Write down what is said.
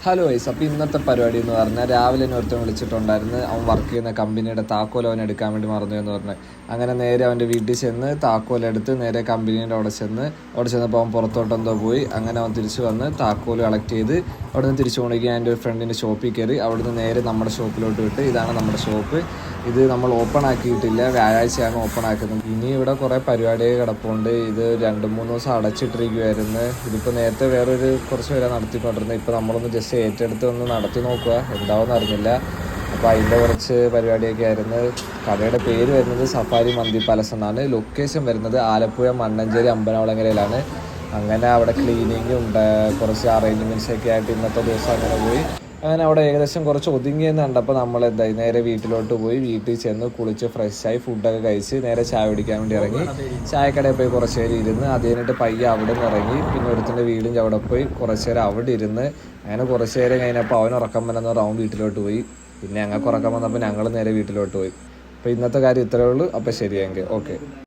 Hello guys. അപ്പോൾ ഇന്നത്തെ പരിപാടി എന്ന് പറഞ്ഞാൽ രാവിലെ തന്നെ ഒരുത്തൻ വിളിച്ചിട്ടുണ്ടായിരുന്നു. അവൻ വർക്ക് ചെയ്യുന്ന കമ്പനിയുടെ താക്കോൽ അവൻ എടുക്കാൻ വേണ്ടി മറന്നു എന്ന് പറഞ്ഞ്. അങ്ങനെ നേരെ അവൻ്റെ വീട്ടിൽ ചെന്ന് താക്കോലെടുത്ത് നേരെ കമ്പനീൻ്റെ അവിടെ ചെന്നപ്പോൾ അവൻ പുറത്തോട്ടെന്തോ പോയി. അങ്ങനെ അവൻ തിരിച്ച് വന്ന് താക്കോൽ കളക്ട് ചെയ്ത് അവിടെ നിന്ന് തിരിച്ചു കൊണ്ടുപോയി എൻ്റെ ഒരു ഫ്രണ്ടിൻ്റെ ഷോപ്പിൽ കയറി. അവിടുന്ന് നേരെ നമ്മുടെ ഷോപ്പിലോട്ട് വിട്ട്. ഇതാണ് നമ്മുടെ ഷോപ്പ്. ഇത് നമ്മൾ ഓപ്പൺ ആക്കിയിട്ടില്ല, വ്യാഴാഴ്ചയാണ് ഓപ്പൺ ആക്കുന്നത്. ഇനി ഇവിടെ കുറേ പരിപാടികൾ കിടപ്പുണ്ട്. ഇത് 2-3 ദിവസം അടച്ചിട്ടിരിക്കുമായിരുന്നു. ഇതിപ്പോൾ നേരത്തെ വേറൊരു കുറച്ച് പേരെ നടത്തിക്കൊണ്ടിരുന്നത്. ഇപ്പോൾ നമ്മളൊന്ന് ജസ്റ്റ് ഏറ്റെടുത്ത് ഒന്ന് നടത്തി നോക്കുക, എന്താവെന്ന് അറിഞ്ഞില്ല. അപ്പോൾ അതിൻ്റെ കുറച്ച് പരിപാടിയൊക്കെ ആയിരുന്നു. കടയുടെ പേര് വരുന്നത് സഫാരി മന്തി പാലസ് എന്നാണ്. ലൊക്കേഷൻ വരുന്നത് ആലപ്പുഴ മണ്ണഞ്ചേരി അമ്പലവളങ്ങരയിലാണ്. അങ്ങനെ അവിടെ ക്ലീനിങ്ങും കുറച്ച് അറേഞ്ച്മെൻറ്റ്സൊക്കെ ആയിട്ട് ഇന്നത്തെ ദിവസം അങ്ങനെ പോയി. അങ്ങനെ അവിടെ ഏകദേശം കുറച്ച് ഒതുങ്ങിയെന്ന് കണ്ടപ്പോൾ നമ്മൾ എന്തായി നേരെ വീട്ടിലോട്ട് പോയി. വീട്ടിൽ ചെന്ന് കുളിച്ച് ഫ്രഷായി ഫുഡൊക്കെ കഴിച്ച് നേരെ ചായ കുടിക്കാൻ വേണ്ടി ഇറങ്ങി. ചായക്കടയിൽ പോയി കുറച്ച് നേരം ഇരുന്ന് അത് കഴിഞ്ഞിട്ട് പയ്യെ അവിടെ നിന്ന് ഇറങ്ങി. പിന്നെ ഒരുത്തിൻ്റെ വീടിൻ്റെ അവിടെ പോയി കുറച്ച് നേരം അവിടെ ഇരുന്ന്. അങ്ങനെ കുറച്ച് നേരം കഴിഞ്ഞപ്പോൾ അവൻ ഉറക്കം വന്നെന്ന് പറഞ്ഞാൽ അവൻ വീട്ടിലോട്ട് പോയി. പിന്നെ ഞങ്ങൾക്ക് ഉറക്കം വന്നപ്പോൾ ഞങ്ങൾ നേരെ വീട്ടിലോട്ട് പോയി. അപ്പോൾ ഇന്നത്തെ കാര്യം ഇത്രയേ ഉള്ളൂ. അപ്പോൾ ശരിയെങ്കിൽ ഓക്കെ.